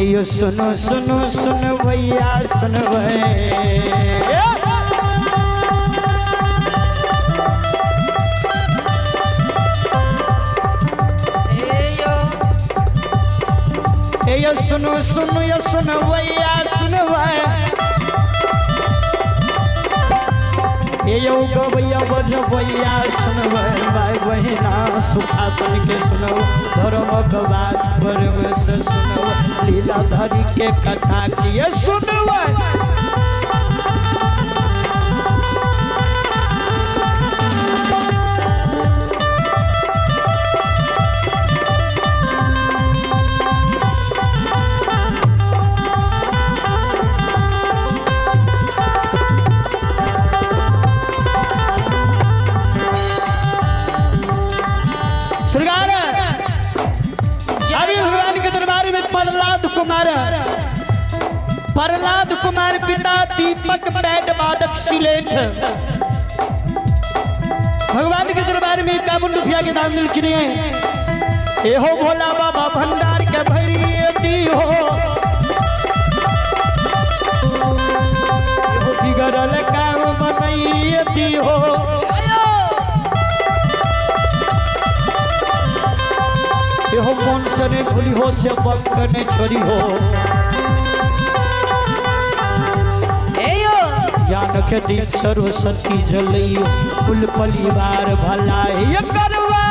यो सुनो सुनो सुन भैया सुन यो सुनो सुनो यो सुन भैया सुन यो गवैया बज भैया सुन भाई बहिना सुखासन के सुनो धर्म बात परम से सुनो लीलाधारी के कथा किए सुनो प्रहलाद कुमार पिता दीपक बैड वादक सिलेठ भगवान के दरबार में 51 रुपया के दाम मिल चुके हैं। एहो भोला बाबा भंडार के भरी हो बिगड़ल काम बनैती हो एहो कौन सने भूली हो से बकने छोड़ी हो ज्ञान के दिन सरस्वती जलई कुल परिवार भला ये करवा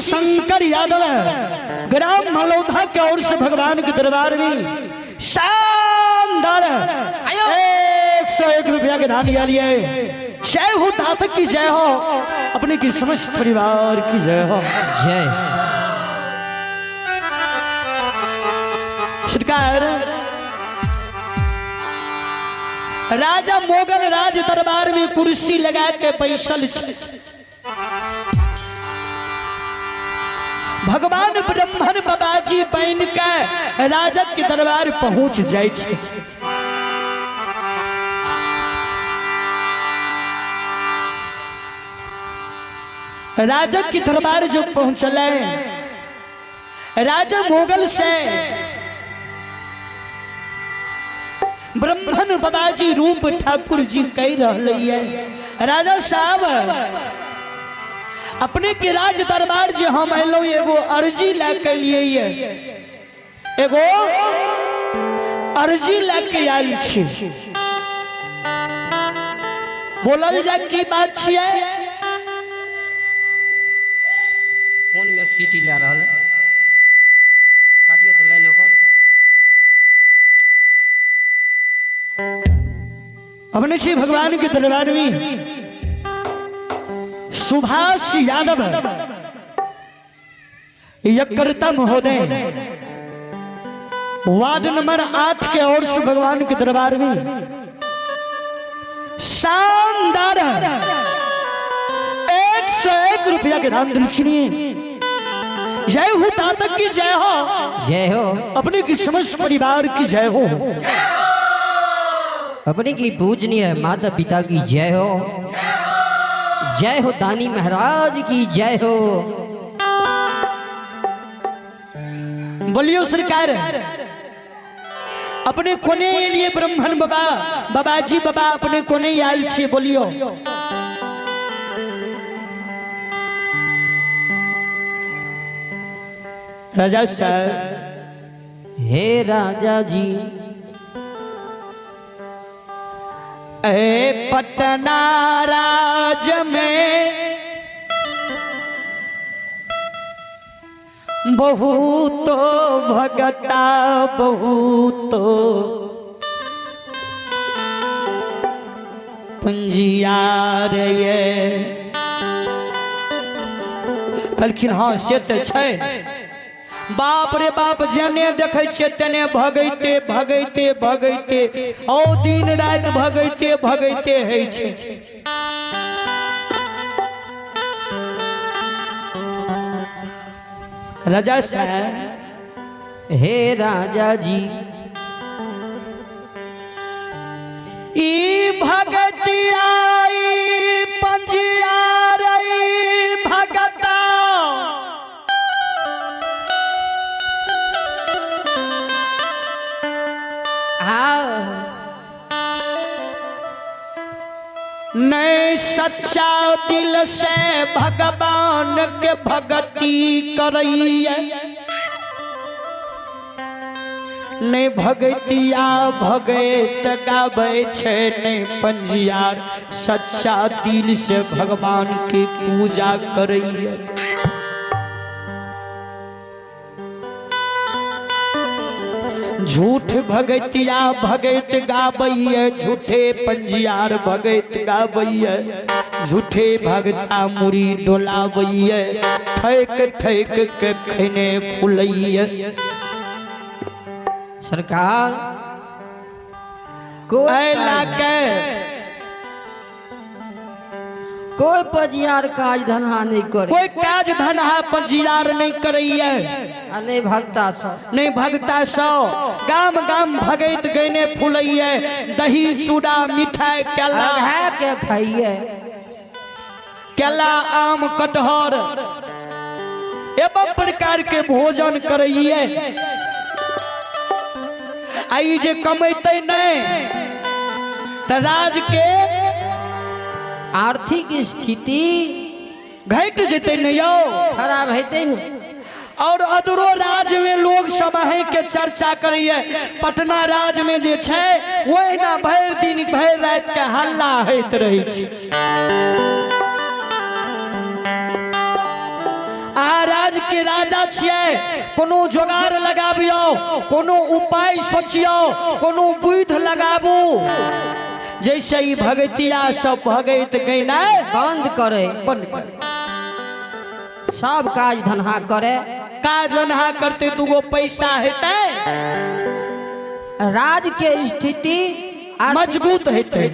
शंकर यादव ग्राम मलौधा के ओर से भगवान के दरबार में शानदार 101 रुपया के दान दिया लिए। जय हो दातक की जय हो, अपने की समस्त परिवार की जय हो। जय सरकार राजा मोगल राज दरबार में कुर्सी लगा के बैसल भगवान ब्रह्मन बाबाजी बन के राजक के दरबार पहुंच जाए। राजक के दरबार जो पहुंचले राजा मोगल से ब्रह्मन बाबाजी रूप ठाकुर जी कह रही है राजा साहब अपने के राज दरबार जो हम एलो एगो अर्जी लेके लिए एगो अर्जी लेके आयल छी। बोलल जा की बात छिए? फोन में एक सीटी ले रहा है, काटियो तो लाइन ओकर। अपने श्री भगवान के दरबार में सुभाष यादव यकर्ता महोदय वार्ड नंबर 8 के ओर से भगवान के दरबार में शानदार 101 रुपया के दान दक्षिणी। जय हो दातक की जय हो, जय हो अपने की समस्त परिवार की जय हो, अपने की पूजनीय माता पिता की जय हो, जय हो दानी महाराज की जय हो। बोलियो सरकार अपने कोने लिए ब्रह्मन बाबा बाबाजी बाबा अपने कोने आयल छे। बोलियो राजा साहब। हे राजा जी पटना राज में बहुतो भगता बहुतो पंजियार ये कहलखिन हाँ से तऽ छै। बाप रे बाप जने देखै छियै तने भगैते भगैते भगैते ओ दिन रात भगैते भगैते है छै। राजा साहब हे राजा जी ई भगतिया ई पंजियार ई भगता नहीं सच्चा दिल से भगवान के भक्ति करैया नहीं भगतिया भगत गाबै छै नहीं पंजियार सच्चा दिल से भगवान की पूजा करैया। झूठ भगतिया भगत गाबैया झूठे पंजियार भगत गाबैया झूठे भगता मुरी डोलाबैया ठैक ठैक के खैने फुलैया। सरकार कोई पंजियार काज धनहा नहीं करे, कोई काज धनहा पंजियार नहीं करैया नहीं भगता सो नहीं भगता सो गाम गाम भगत गैने फुलैया दही चूड़ा मिठाई केला के खाइए केला आम कटहर एवं प्रकार के भोजन करैया। आई जे कमैते नहीं त राज के आर्थिक स्थिति घट जेते नहीं यौ खराब हेते न। और अदरो राज्य में लोग सब है के चर्चा करिए पटना राज्य में जे छै ओहिना भरि दिन भरि रात के हल्ला होइत रहे छै। आ राज के राजा छियै कोनो जोगाड़ लगाबियो कोनो उपाय सोचियो कोनो बुद्धि लगाबू जैसे ही भगतिया सब भगत गैना बंद करे सब काज धनहा करे काज धनहा करते दूगो पैसा हेते राज के स्थिति मजबूत हेते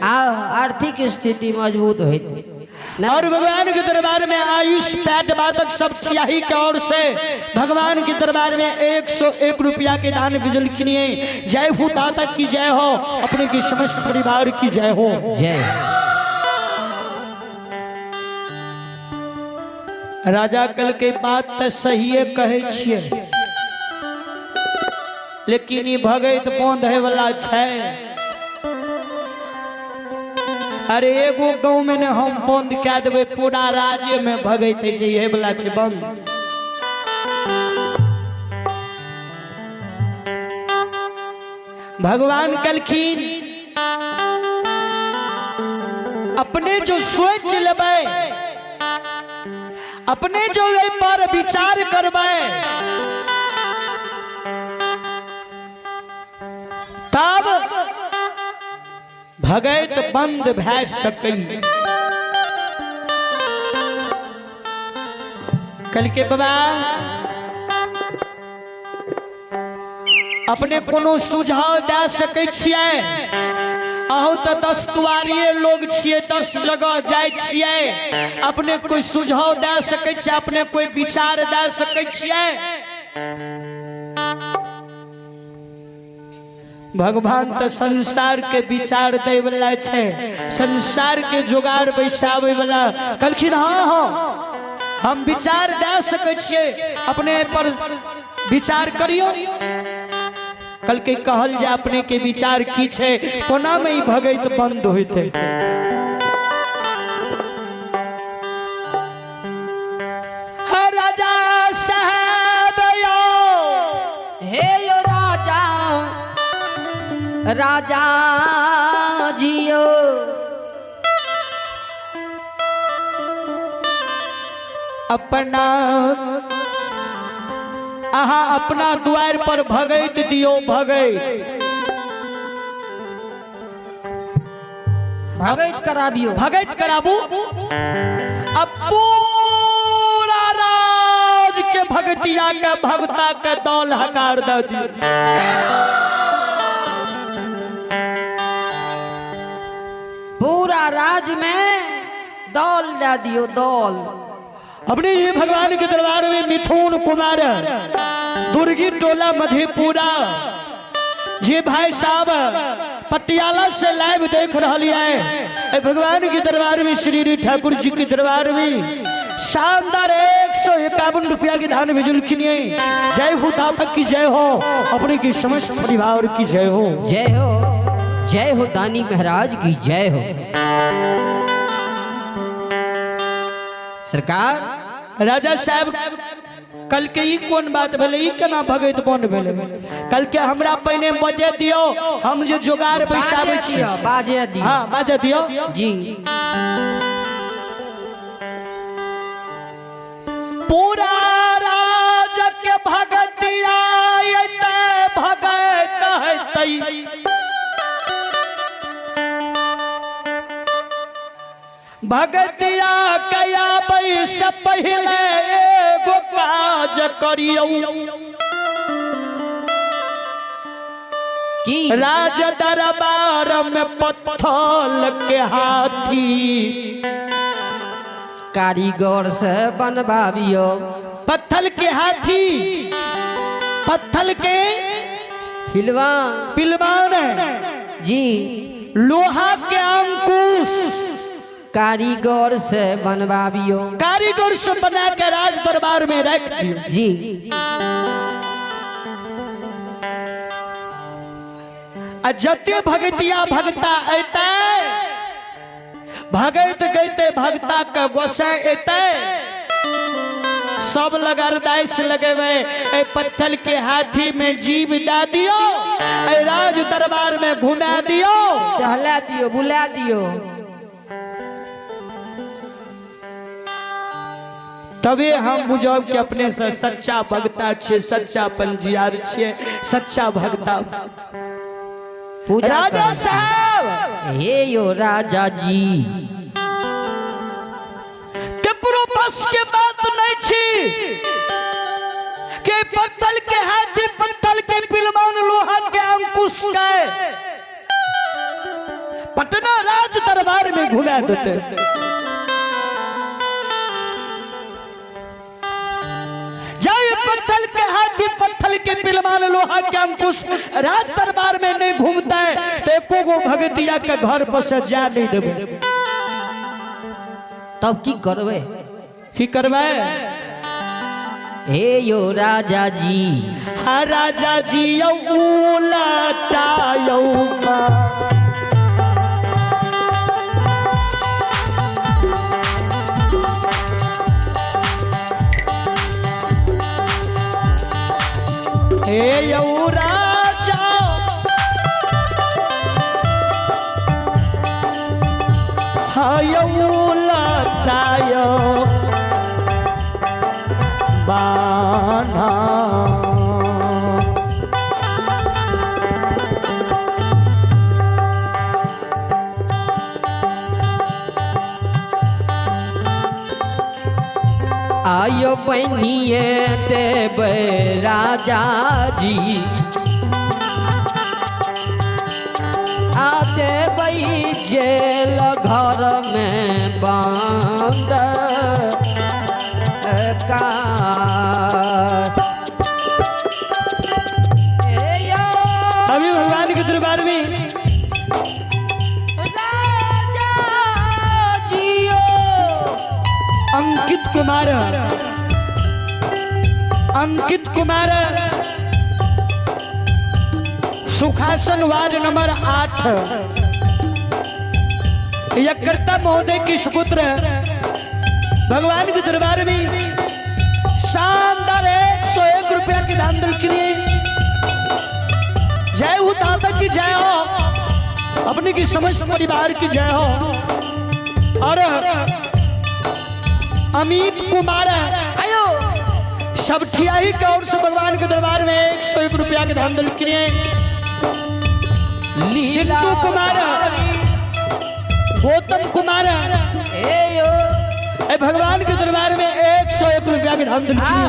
आर्थिक स्थिति मजबूत हेते। और भगवान के दरबार में आयुष पैट बातक सब सियाही के ओर से भगवान के दरबार में 101 रुपया के दान भिजल किनिए। जय हो दाता की जय हो अपने की समस्त परिवार की जय हो जय। राजा कल के बात तो सही कहे छिए लेकिन ये भगत बंधे वाला छै। अरे एगो गांव में ने हम बंद क्या देवे पूरा राज्य में भगते ये वाला छै बंद। भगवान कलखीन अपने जो सोच लेबै अपने जो पर विचार करबै तब भगत बंद भै सकै। कल के बाबा अपने कोनो सुझाव दे सकै छियै? अहू तो 10 दुआरिये लोग छियै 10 जगह जाय छियै अपने कोई सुझाव दे सकै छियै अपने कोई विचार दे सकै छियै? भगवान तो संसार के विचार दे वाला छै संसार के जुगाड़ बैसाबे वाला कहलखिन हाँ हाँ हम विचार दे सकै छियै अपने पर विचार करियो। कल के कहल जा अपने के विचार की छै कोना में ही भगत बंद होते। राजा साहब यो हे यो राजा राजा जियो अपना अहाँ अपना द्वार पर भगैत दियो भगैत भगैत कराबियो भगैत कराबू अब पूरा राज के भगतिया के भगता के दौल हकार दे दियो। पूरा राज में दौल दे दियो दौल। अपने ये भगवान के दरबार में मिथुन कुमार दुर्गी टोला मधेपुरा जी भाई साहब पटियाला से लाइव देख रही है। भगवान के दरबार में श्री ठाकुर जी के दरबार में शानदार 151 रुपया की दान भेजल किनिए। जय हो दाता की जय हो, अपने की समस्त परिवार की जय हो। जय हो दानी महाराज की जय हो। सरकार राजा साहब कल के ई कौन बात भेले, ई केना भगत बन भेले? कल के हमरा पहिने बजे दियो, हम जे जोगार बैसाबे छी बाजे दियो। हां बाजे दियो जी। पूरा राज के भगतिया एते भगत हेतै, भगतिया कया बैस पहले एगो काज करियो की राज दरबार में पत्थर के हाथी कारीगर से बनवाबियो। पत्थर के हाथी, पत्थर के पिलवान जी, लोहा के अंकुश कारीगर से बनवाबियो। कारीगर से बना के राज दरबार में रख दियो जी। जते भगतिया भगता अते भगत गईते भगता के गोसा अते सब लगारदाइस लगेवे। ए पत्थर के हाथी में जीव डा दियो, ए राज दरबार में घुमा दियो, टहला दियो, बुला दियो। तबे हम बुझब कि अपने से सच्चा भगता छे, सच्चा पंजियार छे, सच्चा भगता। राजा साहब हे यो राजा जी केकरो बस के बात नहीं छी के पत्थर के हाथी, पत्थर के पिलवान, लोहा के अंकुश के पटना राज दरबार में घुमा देते। पत्थर के हाथी, पत्थर के पिलवान, लोहा के अंकुश राज दरबार में नहीं घूमता है तो एको गो भगतिया के घर पर से जा नहीं देबे। तब की करबे? की करबे? हे यो राजा जी, हाँ राजा जी यौ उलटा यौ हे यौ राजा हाँ यौ लटायो बाना आयो बनिए देव राजा जी, आते बई जेल घर में बंद का। अभी भगवान के दरबार में राजा जियो अंकित कुमार सुखासन वार्ड नंबर 8 यकर्ता महोदय की सुपुत्र भगवान के दरबार में शानदार 101 रुपया की दान दल के लिए। जय हो दाता की जय हो, अपने की समस्त परिवार की जय हो। और अमित कुमार सब ठियाही का और से भगवान के दरबार में 101 रुपया के दान दल किए। सिद्धू कुमार, गौतम कुमार भगवान के दरबार में 101 रुपया के दान दल किए।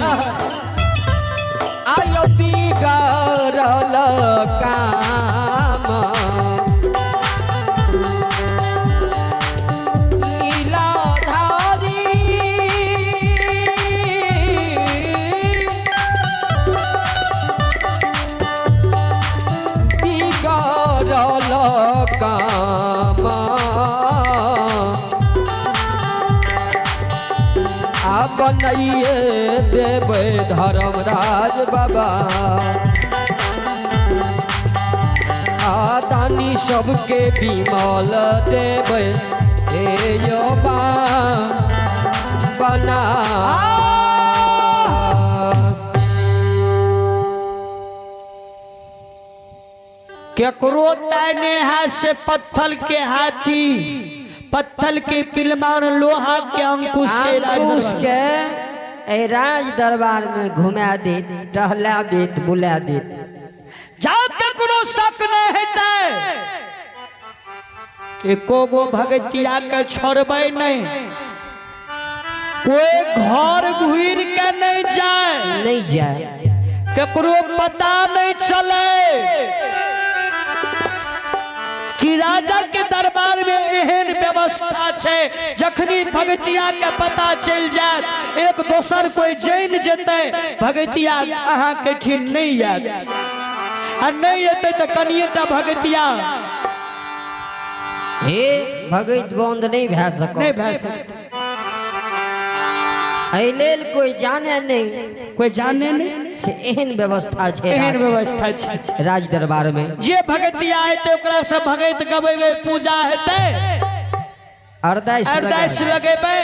आयो बिगड़ल काम लीलाधारी बिगड़ल काम बनइए देवे धर्मराज बाबा आदानी सबके विमल देवे हे यो बना केकरो ताने हाथ से पत्थर के हाथी, पत्थर के पिलमान, लोहा के अंकुश के राज दरबार में घुमा दे, टहला दे, बुला दे। जब तक कोनो शक नहीं हेतै एको गो भगतिया के छोड़बै नहीं, कोई घर घुर के नहीं जाए, केकरो पता नहीं चले कि राजा के दरबार में एहन व्यवस्था है। जखनी भगतिया के पता चल जाए, एक दोसर कोई जान जेते भगतिया अहाँ के ठीक नहीं याद, और नहीं अते तो कनिएटा भगतिया हे भगत बंद नहीं भै सको, नहीं भै सकता। लेल कोई जाने नहीं, कोई जाने नहीं से एहन व्यवस्था है, एहन व्यवस्था है राज दरबार में। जे भगतिया हेते ओकरा से भगत गबेबे, पूजा हेते, अरदास लगेबे,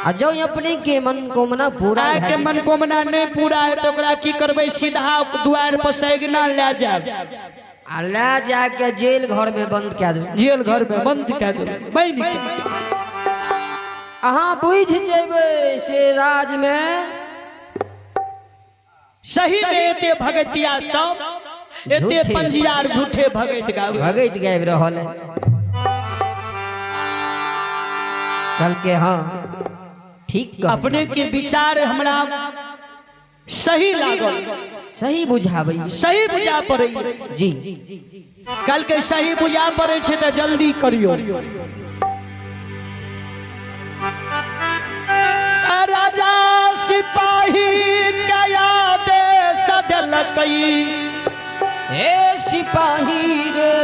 आ जो अपने के मनोकामना पूरा है, के मनोकामना नहीं पूरा है तो ओकरा की करबे, सीधा द्वार पर सैगना ले जाब, आ ले जाके जेल घर में बंद कर देबे, जेल घर में बंद कर देबे। बैन के अहाँ बुझ जेबे से राज में सही में एते भगतिया सब एते पंजियार झूठे भगत गावे, भगत गाब रहल है। कल के हाँ ठीक अपने के विचार हमरा सही लागल, सही बुझाबै, सही बुझा पड़े जी। कल के सही बुझा पड़े छे तो जल्दी करियो। राजा सिपाही गया देश दिलकई, हे सिपाही रे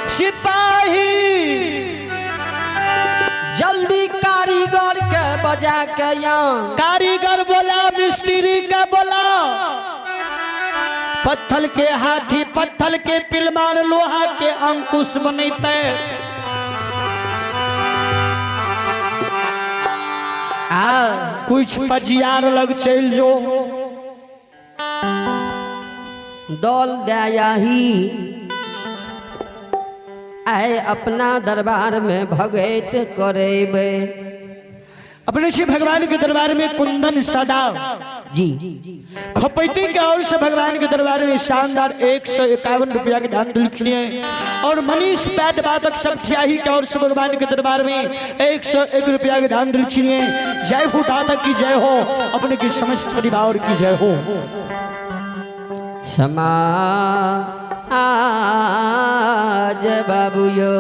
सिपाही जल्दी कारीगर के बजा के यहाँ, कारीगर बोला, मिस्त्री के बोला, पत्थर के हाथी, पत्थर के पिलमान, लोहा के अंकुश बनते। कुछ पजियार लग चल जो दौल दयाही आए अपना दरबार में भगत करेबे। अपने श्री भगवान के दरबार में कुंदन सदा जी खपैती के और से भगवान के दरबार में शानदार 151 रुपया के दान दिलखिए। और मनीष पैड वादक सब ठियाही के और से भगवान के दरबार में 101 रुपया के दान दिलखिए। जय हो दाता की जय हो, अपने की समस्त परिवार की जय हो। समाज बाबू यो